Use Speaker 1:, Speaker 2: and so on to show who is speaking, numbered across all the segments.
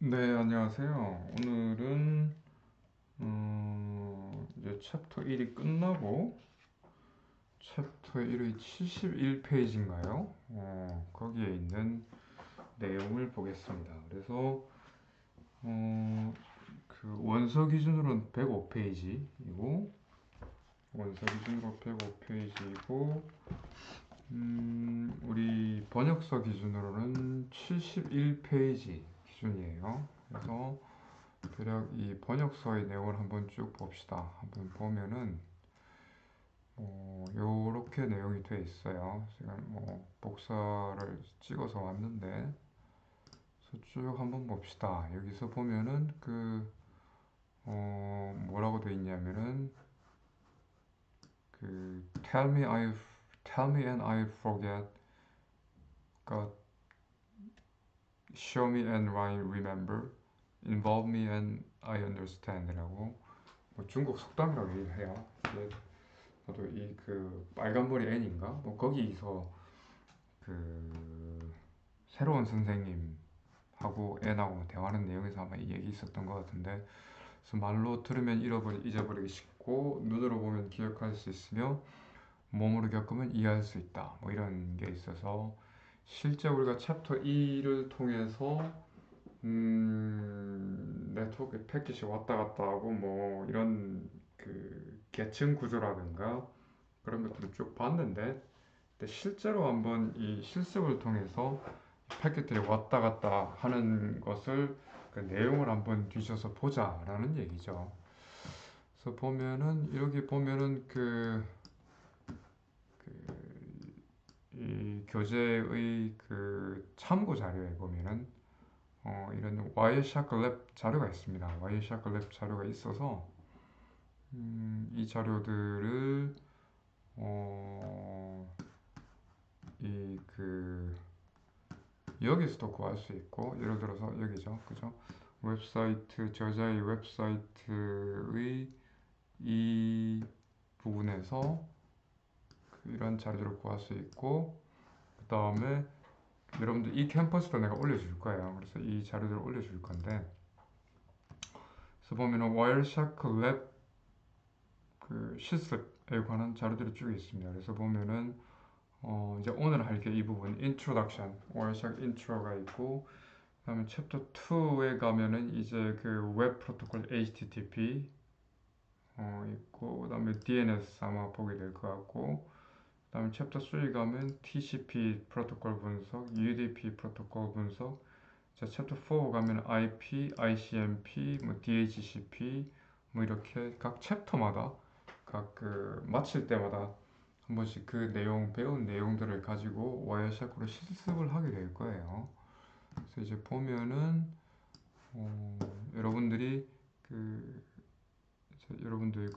Speaker 1: 네, 안녕하세요. 오늘은 이제 챕터 1이 끝나고 챕터 1의 71페이지인가요? 거기에 있는 내용을 보겠습니다. 그래서 그 원서 기준으로는 105페이지이고 원서 기준으로 105페이지이고 우리 번역서 기준으로는 71페이지 기준이에요. 그래서 대략 이 번역서의 내용을 한번 쭉 봅시다. 한번 보면은 요렇게 내용이 돼 있어요. 제가 복사를 찍어서 왔는데 그래서 쭉 한번 봅시다. 여기서 보면은 뭐라고 돼 있냐면은 tell me and I forget, got show me and I remember, involve me and I understand라고 중국 속담이라고 얘기를 해요. 저도 이 빨간 머리 애인가 뭐 거기서 그 새로운 선생님하고 애나고 대화하는 내용에서 아마 이 얘기 있었던 것 같은데, 그래서 말로 들으면 잊어버리기 쉽고 눈으로 보면 기억할 수 있으며 몸으로 겪으면 이해할 수 있다, 뭐 이런 게 있어서 실제 우리가 챕터 2를 통해서 네트워크 패킷이 왔다 갔다 하고 뭐 이런 계층 구조라든가 그런 것들을 쭉 봤는데, 근데 실제로 한번 이 실습을 통해서 패킷들이 왔다 갔다 하는 것을 그 내용을 한번 뒤져서 보자라는 얘기죠. 그래서 보면은 여기 보면은 이 교재의 참고 자료에 보면은 이런 와이어샤크 랩 자료가 있습니다. 와이어샤크 랩 자료가 있어서 이 자료들을 어, 여기서도 구할 수 있고, 예를 들어서 여기죠, 그죠? 웹사이트 저자의 웹사이트의 이 부분에서 이런 자료를 구할 수 있고, 그 다음에 여러분들 이 캠퍼스도 내가 올려줄 거예요. 그래서 이 자료들을 올려줄 건데, 그래서 보면은 와이어샤크 랩 실습에 관한 자료들이 쭉 있습니다. 그래서 보면은 이제 오늘 할 게 이 부분 introduction, 와이어샤크 인트로가 있고, 그다음에 챕터 2에 가면은 이제 웹 프로토콜 HTTP 있고, 그다음에 DNS 아마 보게 될 것 같고, 그다음에 챕터 3 가면 TCP 프로토콜 분석, UDP 프로토콜 분석. 자, 챕터 4 가면 IP, ICMP, 뭐 DHCP, 뭐 이렇게 각 챕터마다 각 마칠 때마다 한 번씩 그 내용 배운 내용들을 가지고 와이어샤크로 실습을 하게 될 거예요. 그래서 이제 보면은 여러분들이 그 여러분들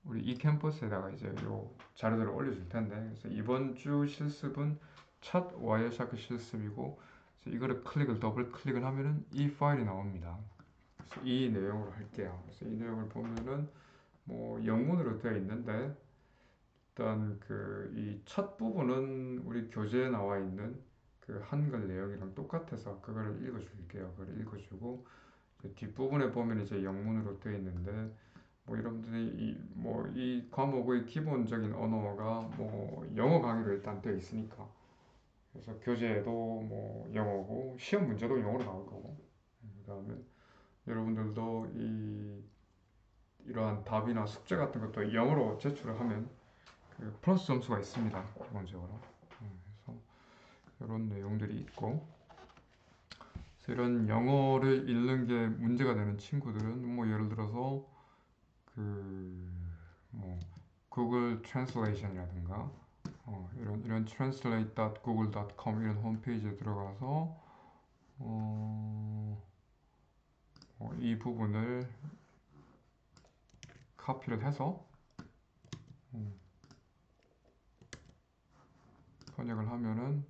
Speaker 1: 우리 이 캠퍼스에다가 이제 요 자료들을 올려줄 텐데, 그래서 이번 주 실습은 첫 와이어샤크 실습이고, 그래서 이거를 더블 클릭을 하면은 이 파일이 나옵니다. 그래서 이 내용으로 할게요. 그래서 이 내용을 보면은 뭐 영문으로 되어 있는데, 일단 이 첫 부분은 우리 교재에 나와 있는 한글 내용이랑 똑같아서 그거를 읽어줄게요. 그걸 읽어주고, 그 뒷부분에 보면 이제 영문으로 되어 있는데, 뭐 여러분들이 이 과목의 기본적인 언어가 뭐 영어 강의로 일단 되어 있으니까, 그래서 교재도 뭐 영어고 시험 문제도 영어로 나올 거고, 그다음에 여러분들도 이러한 답이나 숙제 같은 것도 영어로 제출을 하면 플러스 점수가 있습니다, 기본적으로. 그래서 이런 내용들이 있고, 그래서 이런 영어를 읽는 게 문제가 되는 친구들은 뭐 예를 들어서 뭐 구글 트랜슬레이션이라든가 이런 translate.google.com 이런 홈페이지에 들어가서 이 부분을 카피를 해서 번역을 하면은,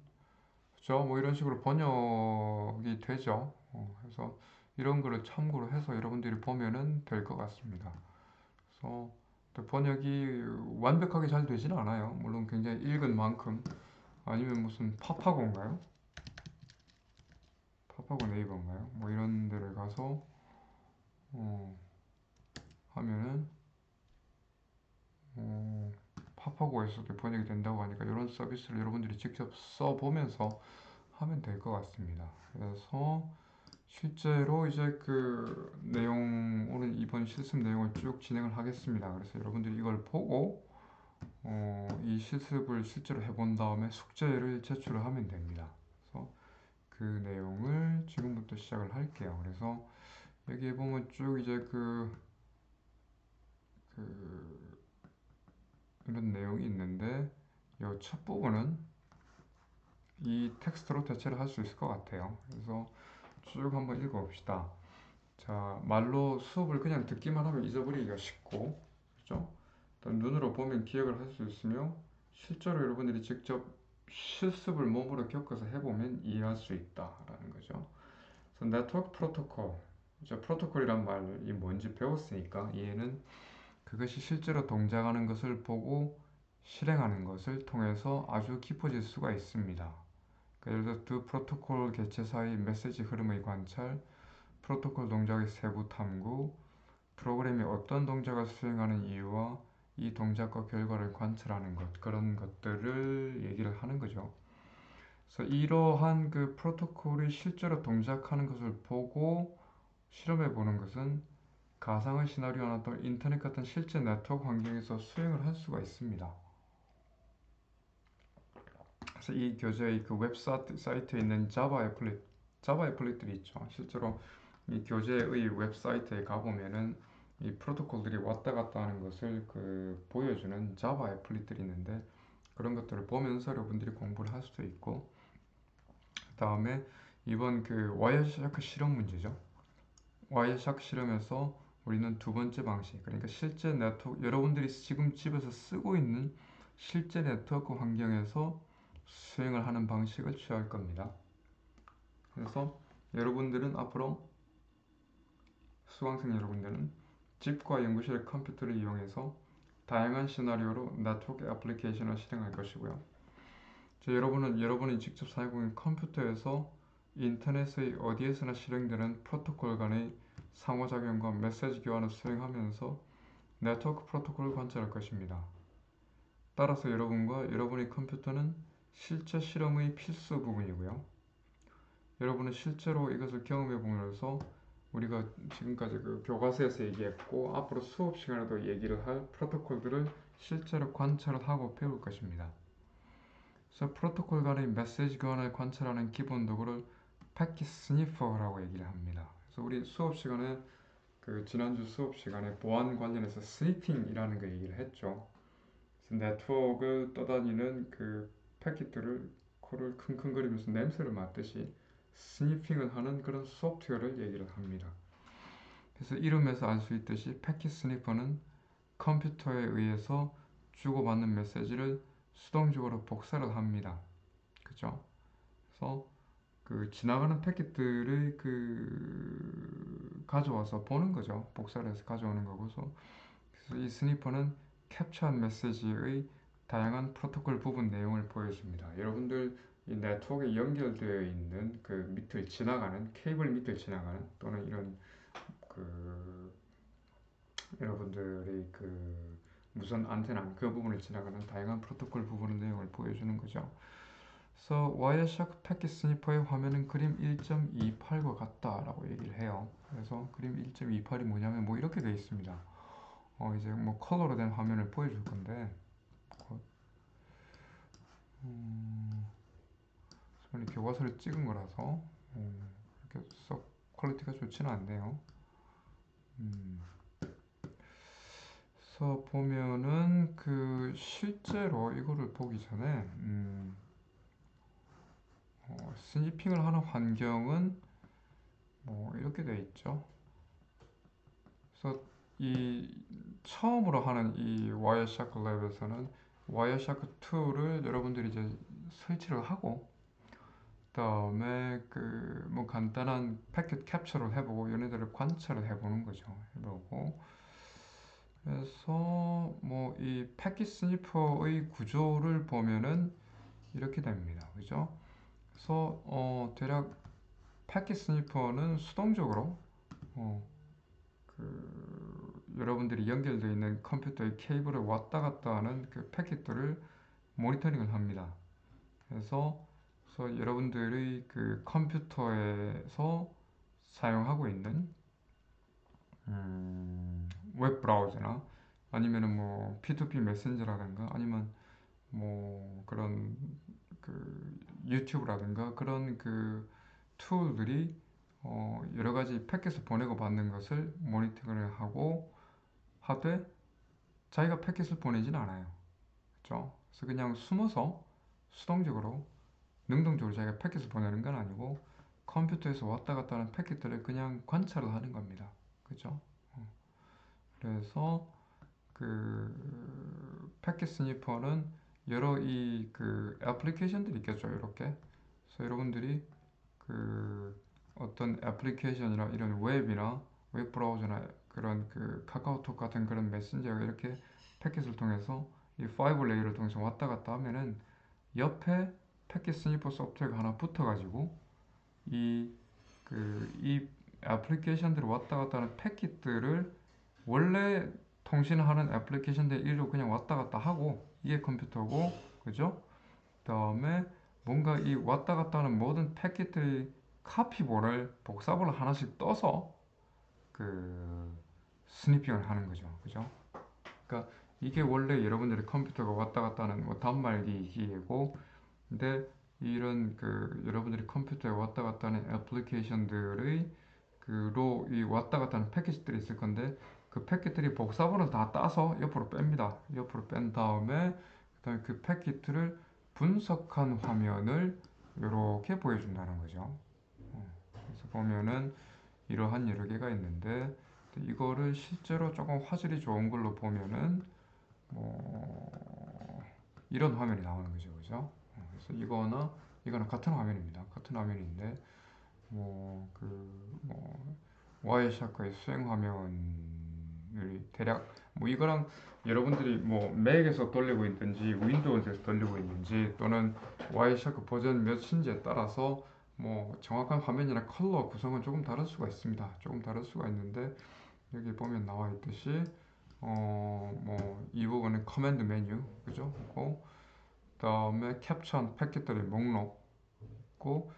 Speaker 1: 그죠? 뭐 이런 식으로 번역이 되죠. 그래서 이런 거를 참고로 해서 여러분들이 보면은 될 것 같습니다. 그래서 또 번역이 완벽하게 잘 되지는 않아요. 물론 굉장히 읽은 만큼, 아니면 무슨 파파고인가요? 팝하고 네이버인가요? 뭐 이런 데를 가서 하면은 팝하고에서도 번역이 된다고 하니까 이런 서비스를 여러분들이 직접 써보면서 하면 될 것 같습니다. 그래서 실제로 이제 그 내용 오늘 이번 실습 내용을 쭉 진행을 하겠습니다. 그래서 여러분들이 이걸 보고 이 실습을 실제로 해본 다음에 숙제를 제출을 하면 됩니다. 그래서 그 내용을 지금부터 시작을 할게요. 그래서 여기에 보면 쭉 이제 그 이런 내용이 있는데 이 첫 부분은 이 텍스트로 대체를 할 수 있을 것 같아요. 그래서 쭉 한번 읽어봅시다. 자, 말로 수업을 그냥 듣기만 하면 잊어버리기가 쉽고, 그죠? 또 눈으로 보면 기억을 할 수 있으며, 실제로 여러분들이 직접 실습을 몸으로 겪어서 해보면 이해할 수 있다라는 거죠. 그래서 네트워크 프로토콜, 이제 프로토콜이란 말이 뭔지 배웠으니까 얘는 그것이 실제로 동작하는 것을 보고 실행하는 것을 통해서 아주 깊어질 수가 있습니다. 그러니까 예를 들어 두 프로토콜 개체 사이 메시지 흐름의 관찰, 프로토콜 동작의 세부 탐구, 프로그램이 어떤 동작을 수행하는 이유와 이 동작과 결과를 관찰하는 것, 그런 것들을 얘기를 하는 거죠. 그래서 이러한 그 프로토콜이 실제로 동작하는 것을 보고 실험해 보는 것은 가상의 시나리오나 또 인터넷 같은 실제 네트워크 환경에서 수행을 할 수가 있습니다. 그래서 이 교재의 그 웹사이트에 있는 자바 애플릿들이 있죠. 실제로 이 교재의 웹사이트에 가보면은 이 프로토콜들이 왔다 갔다 하는 것을 그 보여주는 자바 애플릿들이 있는데 그런 것들을 보면서 여러분들이 공부를 할 수도 있고 그 다음에 이번 그 와이어샤크 실험 문제죠. 와이어샤크 실험에서 우리는 두 번째 방식 그러니까 실제 네트워크 여러분들이 지금 집에서 쓰고 있는 실제 네트워크 환경에서 수행을 하는 방식을 취할 겁니다. 그래서 여러분들은 앞으로 수강생 여러분들은 집과 연구실 컴퓨터를 이용해서 다양한 시나리오로 네트워크 애플리케이션을 실행할 것이고요. 여러분은 여러분이 직접 사용하는 컴퓨터에서 인터넷의 어디에서나 실행되는 프로토콜 간의 상호작용과 메시지 교환을 수행하면서 네트워크 프로토콜을 관찰할 것입니다. 따라서 여러분과 여러분의 컴퓨터는 실제 실험의 필수 부분이고요. 여러분은 실제로 이것을 경험해 보면서 우리가 지금까지 그 교과서에서 얘기했고 앞으로 수업 시간에도 얘기를 할 프로토콜들을 실제로 관찰을 하고 배울 것입니다. 그래서 프로토콜 간의 메시지 교환을 관찰하는 기본 도구를 패킷 스니퍼라고 얘기를 합니다. 그래서 우리 수업 시간에 그 지난주 수업 시간에 보안 관련해서 스니핑이라는 거 얘기를 했죠. 그래서 네트워크를 떠다니는 그 패킷들을 코를 킁킁거리면서 냄새를 맡듯이 스니핑을 하는 그런 소프트웨어를 얘기를 합니다. 그래서 이름에서 알 수 있듯이 패킷 스니퍼는 컴퓨터에 의해서 주고받는 메시지를 수동적으로 복사를 합니다. 그죠? 그래서 그 지나가는 패킷들을 그 가져와서 보는 거죠. 복사를 해서 가져오는 거고서 그래서 이 스니퍼는 캡처한 메시지의 다양한 프로토콜 부분 내용을 보여줍니다. 여러분들 이 네트워크에 연결되어 있는 그 밑을 지나가는 케이블 밑을 지나가는 또는 이런 그 여러분들의 그 무선 안테나 그 부분을 지나가는 다양한 프로토콜 부분의 내용을 보여주는 거죠. 그래서 와이어샤크 패킷 스니퍼의 화면은 그림 1.28과 같다라고 얘기를 해요. 그래서 그림 1.28이 뭐냐면 뭐 이렇게 되어 있습니다. 이제 뭐 컬러로 된 화면을 보여줄 건데 저는 교과서를 찍은 거라서 이렇게 썩 퀄리티가 좋지는 않네요. 그래서 보면은 그 실제로 이거를 보기 전에 스니핑을 하는 환경은 뭐 이렇게 되어 있죠. 그래서 이 처음으로 하는 이 와이어샤크 랩에서는 와이어샤크 2를 여러분들이 이제 설치를 하고 그다음에 그 뭐 간단한 패킷 캡처를 해보고 얘네들을 관찰을 해보는 거죠. 해보고 그래서 뭐 이 패킷 스니퍼의 구조를 보면은 이렇게 됩니다. 그죠? 그래서 대략 패킷 스니퍼는 수동적으로 어, 여러분들이 연결되어 있는 컴퓨터의 케이블을 왔다 갔다 하는 그 패킷들을 모니터링을 합니다. 그래서 여러분들의 그 컴퓨터에서 사용하고 있는 웹 브라우저나 아니면은 뭐 P2P 메신저라든가 아니면 뭐 그런 그 유튜브라든가 그런 그 툴들이 여러 가지 패킷을 보내고 받는 것을 모니터링을 하고 하되 자기가 패킷을 보내진 않아요. 그렇죠? 그래서 그냥 숨어서 수동적으로 능동적으로 자기가 패킷을 보내는 건 아니고 컴퓨터에서 왔다 갔다 하는 패킷들을 그냥 관찰을 하는 겁니다. 그죠? 그래서 그 패킷 스니퍼는 여러 이 그 애플리케이션들이 있겠죠. 이렇게. 그래서 여러분들이 그 어떤 애플리케이션이나 이런 웹이나 웹 브라우저나 그런 그 카카오톡 같은 그런 메신저가 이렇게 패킷을 통해서 이 5 레이어를 통해서 왔다 갔다 하면은 옆에 패킷 스니퍼 소프트웨어가 하나 붙어가지고 이 애플리케이션들을 왔다 갔다 하는 패킷들을 원래 통신하는 애플리케이션들 일로 그냥 왔다 갔다 하고 이게 컴퓨터고 그죠? 그다음에 뭔가 이 왔다 갔다 하는 모든 패킷의 카피본을 복사본을 하나씩 떠서 그 스니핑을 하는 거죠. 그죠? 그러니까 이게 원래 여러분들의 컴퓨터가 왔다 갔다 하는 뭐 단말기 기계고 근데 이런 그 여러분들이 컴퓨터에 왔다 갔다 하는 애플리케이션들의 그로 이 왔다 갔다 하는 패킷들이 있을 건데 그 패킷들이 복사본을 다 따서 옆으로 뺍니다. 옆으로 뺀 다음에 그다음에 그 패킷들을 분석한 화면을 이렇게 보여준다는 거죠. 그래서 보면은 이러한 여러 개가 있는데 이거를 실제로 조금 화질이 좋은 걸로 보면은 뭐 이런 화면이 나오는 거죠, 그죠? 그래서 이거는 같은 화면입니다. 같은 화면인데 뭐 와이어샤크의 수행 화면을 대략 뭐 이거랑 여러분들이 뭐 맥에서 돌리고 있든지 윈도우에서 돌리고 있는지 또는 와이어샤크 버전 몇인지에 따라서 뭐 정확한 화면이나 컬러 구성은 조금 다를 수가 있습니다. 조금 다를 수가 있는데 여기 보면 나와 있듯이 뭐 이 부분은 커맨드 메뉴 그죠? 그다음에 캡처한 패킷들의 목록 있고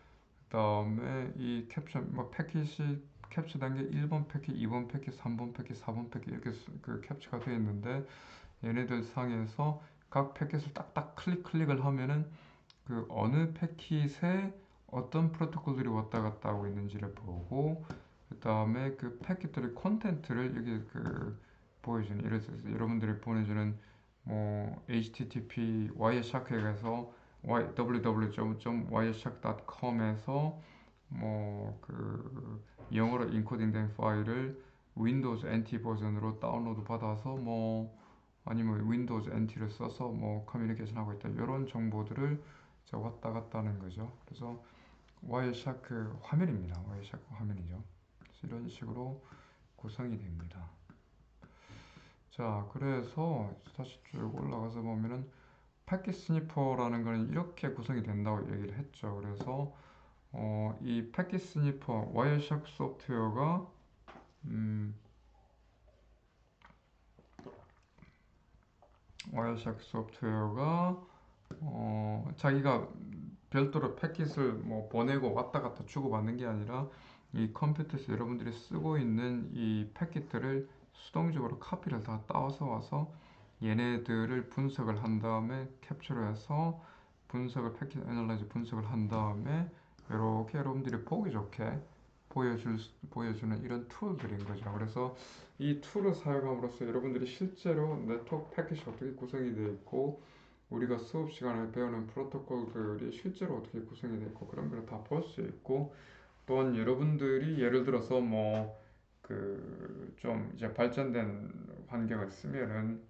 Speaker 1: 그다음에 이 캡션 뭐 패킷이 캡처된 게 1번 패킷, 2번 패킷, 3번 패킷, 4번 패킷 이렇게 그 캡처가 되어 있는데 얘네들 상에서 각 패킷을 딱딱 클릭을 하면은 그 어느 패킷에 어떤 프로토콜들이 왔다 갔다 하고 있는지를 보고 그다음에 그 패킷들의 콘텐츠를 여기 그 보여주는 예를 들어서 여러분들이 보내주는 뭐 http wireshark에서 www.wireshark.com에서 뭐 그 영어로 인코딩된 파일을 윈도우즈 NT 버전으로 다운로드 받아서 뭐 아니면 윈도우즈 NT를 써서 뭐 커뮤니케이션 하고 있다 이런 정보들을 저 왔다 갔다 하는 거죠. 그래서 와이어샤크 화면입니다. 와이어샤크 화면이죠. 그래서 이런 식으로 구성이 됩니다. 자, 그래서 다시 쭉 올라가서 보면은 패킷 스니퍼라는 거는 이렇게 구성이 된다고 얘기를 했죠. 그래서 이 패킷 스니퍼 와이어샤크 소프트웨어가 음, 와이어샤크 소프트웨어가 자기가 별도로 패킷을 뭐 보내고 왔다 갔다 주고받는 게 아니라 이 컴퓨터에서 여러분들이 쓰고 있는 이 패킷들을 수동적으로 카피를 다 따와서 와서 얘네들을 분석을 한 다음에 캡처를 해서 패킷 애널라이즈 분석을 한 다음에 이렇게 여러분들이 보기 좋게 보여주는 이런 툴들인 거죠. 그래서 이 툴을 사용함으로써 여러분들이 실제로 네트워크 패킷이 어떻게 구성이 되어 있고 우리가 수업 시간에 배우는 프로토콜들이 실제로 어떻게 구성이 되어 있고 그런 걸 다 볼 수 있고 또한 여러분들이 예를 들어서 뭐 그 좀 이제 발전된 환경을 쓰면은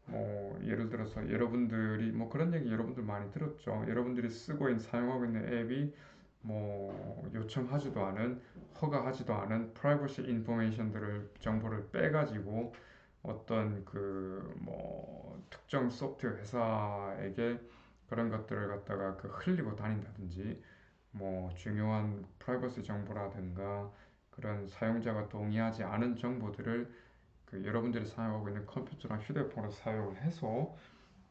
Speaker 1: 뭐 예를 들어서 여러분들이 뭐 그런 얘기 여러분들 많이 들었죠. 여러분들이 쓰고 있는 사용하고 있는 앱이 뭐 요청하지도 않은 허가하지도 않은 프라이버시 인포메이션들을 정보를 빼가지고 어떤 그 뭐 특정 소프트웨어 회사에게 그런 것들을 갖다가 그 흘리고 다닌다든지 뭐 중요한 프라이버시 정보라든가 그런 사용자가 동의하지 않은 정보들을 그 여러분들이 사용하고 있는 컴퓨터랑 휴대폰을 사용을 해서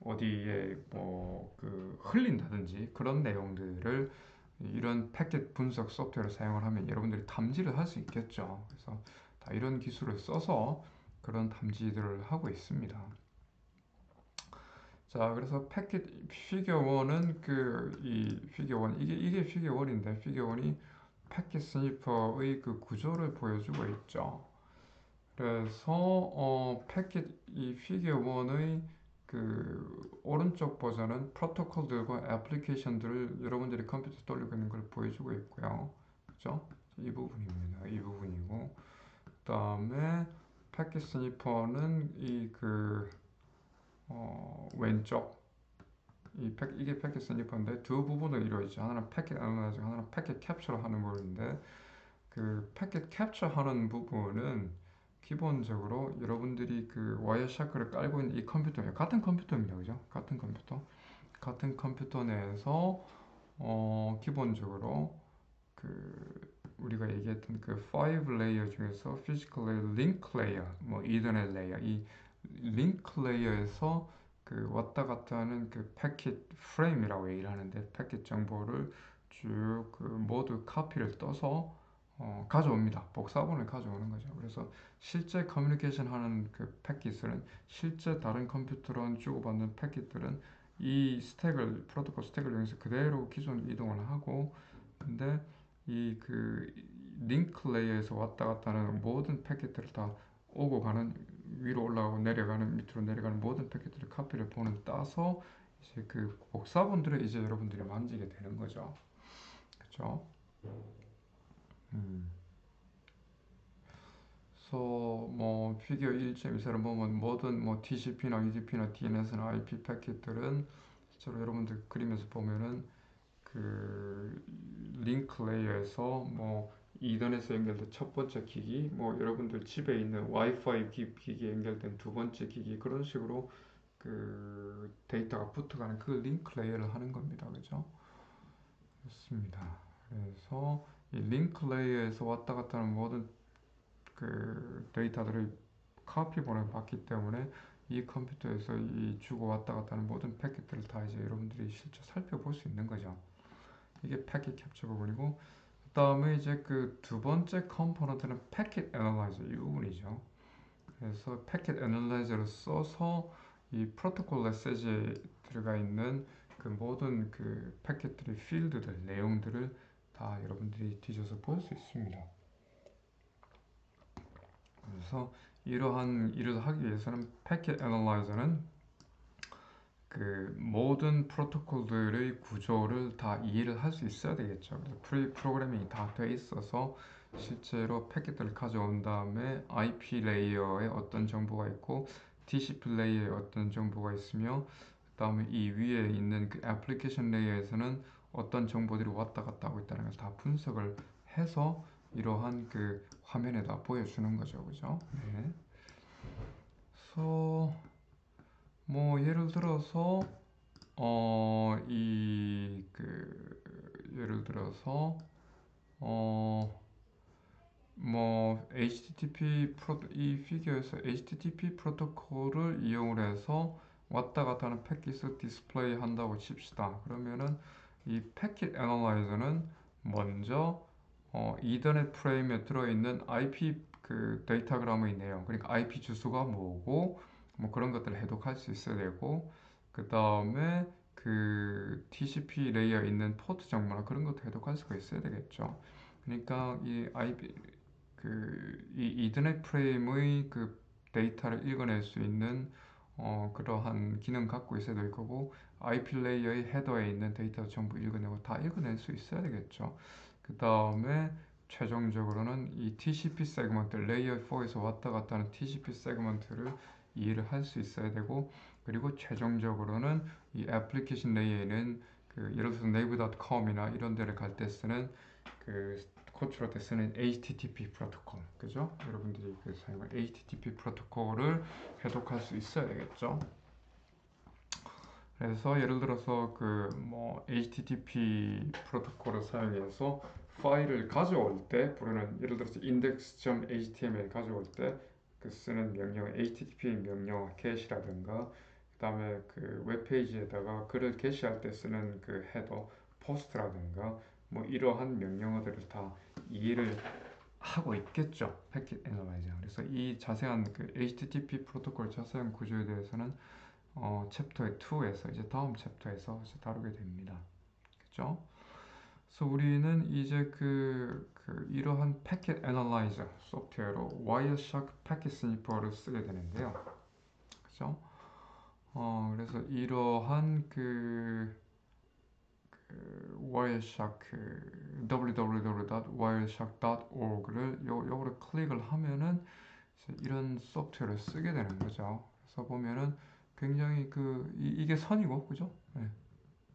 Speaker 1: 어디에 뭐 그 흘린다든지 그런 내용들을 이런 패킷 분석 소프트웨어를 사용을 하면 여러분들이 탐지를 할 수 있겠죠. 그래서 다 이런 기술을 써서 그런 탐지들을 하고 있습니다. 자, 그래서 패킷 피겨 1은 그 이 피겨 1 이게 피겨 1인데 피겨 1이 패킷 스니퍼의 그 구조를 보여주고 있죠. 그래서 패킷 이 피겨 1의 그 오른쪽 버전은 프로토콜들과 애플리케이션들을 여러분들이 컴퓨터에 돌리고 있는 걸 보여주고 있고요. 그죠? 이 부분입니다. 이 부분이고 그다음에 패킷 스니퍼는 왼쪽 이게 패킷 스니퍼인데 두 부분을 이루어있죠. 하나는 패킷 애널라이징, 하나는 패킷 캡처를 하는 부분인데 그 패킷 캡처하는 부분은 기본적으로 여러분들이 그 와이어샤크를 깔고 있는 이 컴퓨터예요. 같은 컴퓨터입니다, 그죠? 같은 컴퓨터 내에서 기본적으로 그 우리가 얘기했던 그 5 레이어 중에서 피지컬 레이어, 링크 레이어, 뭐 이더넷 레이어, 이 링크 레이어에서 그 왔다 갔다 하는 그 패킷 프레임이라고 얘기를 하는데 패킷 정보를 쭉 그 모두 카피를 떠서 가져옵니다. 복사본을 가져오는 거죠. 그래서 실제 커뮤니케이션 하는 그 패킷은 실제 다른 컴퓨터랑 주고받는 패킷들은 이 스택을 프로토콜 스택을 이용해서 그대로 기존 이동을 하고 근데 이 그 링크 레이어에서 왔다 갔다 하는 모든 패킷들을 다 오고 가는 위로 올라가고 내려가는 밑으로 내려가는 모든 패킷들을 카피를 본을 따서 이제 그 복사본들을 이제 여러분들이 만지게 되는 거죠. 그렇죠? 음. 그래서 뭐 피겨 1.2를 보면 모든 뭐 TCP나 UDP나 DNS나 IP 패킷들은 실제로 여러분들 그림에서 보면은 그 링크 레이어에서 뭐 이더넷에 연결된 첫 번째 기기, 뭐 여러분들 집에 있는 와이파이 기기에 연결된 두 번째 기기 그런 식으로 그 데이터가 붙어가는 그 링크 레이어를 하는 겁니다. 그죠? 그렇습니다. 그래서 이 링크 레이어에서 왔다 갔다 하는 모든 그 데이터들을 카피 보내받기 때문에 이 컴퓨터에서 이 주고 왔다 갔다 하는 모든 패킷들을 다 이제 여러분들이 실제 살펴볼 수 있는 거죠. 이게 패킷 캡처 부분이고 그다음에 이제 그 두 번째 컴포넌트는 패킷 애널라이저 이 부분이죠. 그래서 패킷 애널라이저를 써서 이 프로토콜 메시지에 들어가 있는 그 모든 그 패킷들의 필드들 내용들을 다 여러분들이 뒤져서 볼 수 있습니다. 그래서 이러한 일을 하기 위해서는 패킷 애널라이저는 그 모든 프로토콜들의 구조를 다 이해를 할 수 있어야 되겠죠. 그래서 프로그래밍이 다 돼 있어서 실제로 패킷들을 가져온 다음에 IP 레이어에 어떤 정보가 있고 TCP 레이어에 어떤 정보가 있으며 그다음에 이 위에 있는 그 애플리케이션 레이어에서는 어떤 정보들이 왔다 갔다 하고 있다는 걸 다 분석을 해서 이러한 그 화면에다 보여주는 거죠, 그죠? 네. 그래서 뭐 예를 들어서 예를 들어서 어 뭐 이 피규어에서 HTTP 프로토콜을 이용을 해서 왔다 갔다 하는 패킷을 디스플레이 한다고 칩시다. 그러면은 이 패킷 애널라이저는 먼저 이더넷 프레임에 들어있는 IP 그 데이터그램의 내용, 그러니까 IP 주소가 뭐고 뭐 그런 것들을 해독할 수 있어야 되고 그 다음에 그 TCP 레이어에 있는 포트 정보나 그런 것도 해독할 수가 있어야 되겠죠. 그러니까 이 이더넷 프레임의 그 데이터를 읽어낼 수 있는 그러한 기능 갖고 있어야 될 거고 IP 레이어의 헤더에 있는 데이터 전부 읽어내고 다 읽어낼 수 있어야 되겠죠. 그 다음에 최종적으로는 이 TCP 세그먼트 레이어 4에서 왔다 갔다 하는 TCP 세그먼트를 이해를 할 수 있어야 되고 그리고 최종적으로는 이 애플리케이션 레이어에는 그 예를 들어서 native.com이나 이런 데를 갈 때 쓰는 그 호출할 때 쓰는 HTTP 프로토콜, 그죠? 여러분들이 그 사용할 HTTP 프로토콜을 해독할 수 있어야 되겠죠. 그래서 예를 들어서 그 뭐 HTTP 프로토콜을 사용해서 파일을 가져올 때 부르는 예를 들어서 index.html 가져올 때 그 쓰는 명령 HTTP 명령 get이라든가 그다음에 그 웹페이지에다가 글을 게시할 때 쓰는 그 헤더 post라든가 뭐 이러한 명령어들을 다 이해를 하고 있겠죠. 패킷 애널라이저. 그래서 이 자세한 그 HTTP 프로토콜 자세한 구조에 대해서는 챕터 2에서 이제 다음 챕터에서 이제 다루게 됩니다. 그죠? 그래서 우리는 이제 이러한 패킷 애널라이저 소프트웨어로 와이어샤크 패킷 스니퍼를 쓰게 되는데요. 그죠? 그래서 이러한 와이어샤크 www.wireshark.org를 요거를 클릭을 하면은 이런 소프트웨어를 쓰게 되는 거죠. 그래서 보면은 굉장히 이게 선이고 그죠? 네.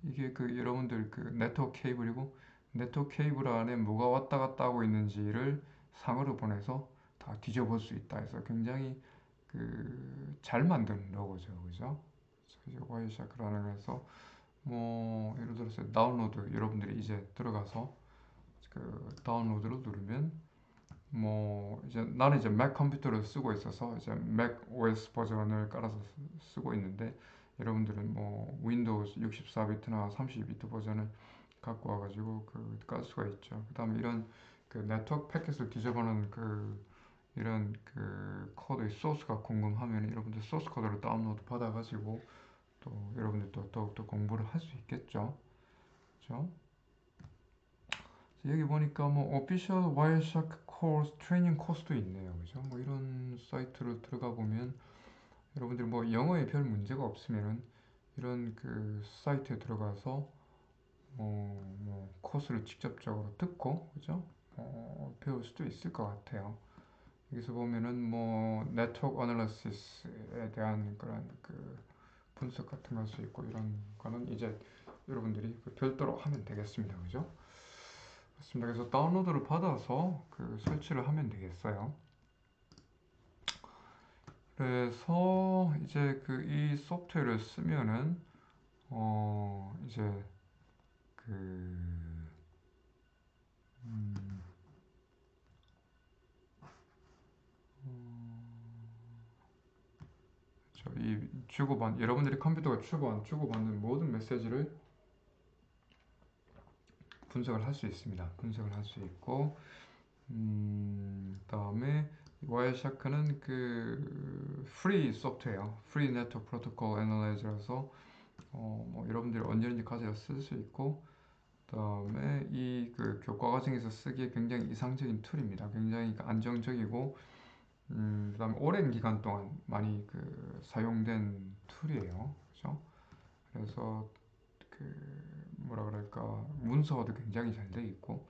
Speaker 1: 이게 여러분들 네트워크 케이블이고 네트워크 케이블 안에 뭐가 왔다 갔다 하고 있는지를 상으로 보내서 다 뒤져볼 수 있다 해서 굉장히 잘 만든 로고죠, 그죠? 그래서 와이어샤크라는 해서 뭐 예를 들어서 다운로드 여러분들이 이제 들어가서 다운로드를 누르면 뭐 이제 나는 이제 맥 컴퓨터를 쓰고 있어서 이제 맥 OS 버전을 깔아서 쓰고 있는데 여러분들은 뭐 윈도우 64비트나 32비트 버전을 갖고 와가지고 깔 수가 있죠. 그다음에 이런 네트워크 패킷을 뒤져보는 이런 코드의 소스가 궁금하면 여러분들 소스 코드를 다운로드 받아가지고 또 여러분들 또 더욱더 공부를 할 수 있겠죠. 그렇죠? 여기 보니까 뭐 오피셜 와이어샤크 코र्스 트레이닝 코스도 있네요. 그죠? 뭐 이런 사이트를 들어가 보면 여러분들 뭐 영어에 별 문제가 없으면은 이런 사이트에 들어가서 뭐 코스를 직접적으로 듣고 그죠? 배울 수도 있을 것 같아요. 여기서 보면은 뭐 네트워크 어널리시스에 대한 그런 분석 같은 거 할 수 있고 이런 거는 이제 여러분들이 별도로 하면 되겠습니다. 그죠? 그렇습니다. 그래서 다운로드를 받아서 설치를 하면 되겠어요. 그래서 이제 이 소프트웨어를 쓰면은 이제 그 음, 이 여러분들이 컴퓨터가 주고받는 모든 메시지를 분석을 할 수 있습니다. 분석을 할 수 있고 그다음에 와이어샤크는 프리 소프트웨어, 프리 네트워크 프로토콜 애널라이저라서 뭐 여러분들이 언제든지 가져다 쓸 수 있고 그다음에 이 교과 과정에서 쓰기에 굉장히 이상적인 툴입니다. 굉장히 안정적이고 그다음에 오랜 기간 동안 많이 사용된 툴이에요. 그죠? 그래서 뭐라 그럴까 문서화도 굉장히 잘 돼 있고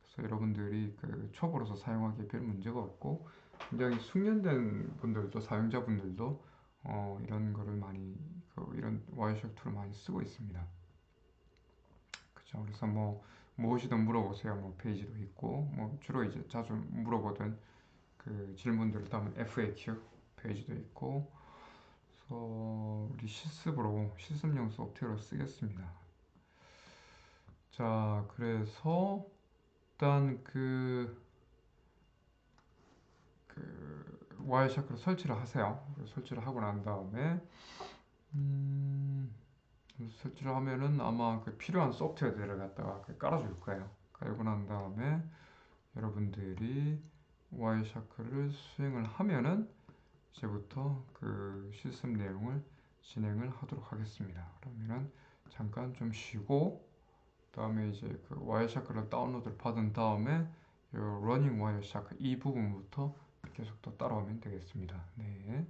Speaker 1: 그래서 여러분들이 초보로서 사용하기에 별 문제가 없고 굉장히 숙련된 분들도 사용자분들도 이런 거를 많이 이런 와이어샤크 툴을 많이 쓰고 있습니다. 그죠? 그래서 뭐 무엇이든 물어보세요. 뭐 페이지도 있고 뭐 주로 이제 자주 물어보던 질문들을 담은 FAQ 페이지도 있고 그래서 우리 실습용 소프트웨어로 쓰겠습니다. 자, 그래서 일단 와이어샤크를 설치를 하세요. 설치를 하고 난 다음에 설치를 하면은 아마 필요한 소프트웨어들을 갖다가 깔아줄 거예요. 깔고 난 다음에 여러분들이 와이어샤크를 수행을 하면은 이제부터 실습 내용을 진행을 하도록 하겠습니다. 그러면은 잠깐 좀 쉬고 그다음에 이제 와이어샤크를 다운로드를 받은 다음에 요 러닝 와이어샤크 이 부분부터 계속 또 따라오면 되겠습니다. 네.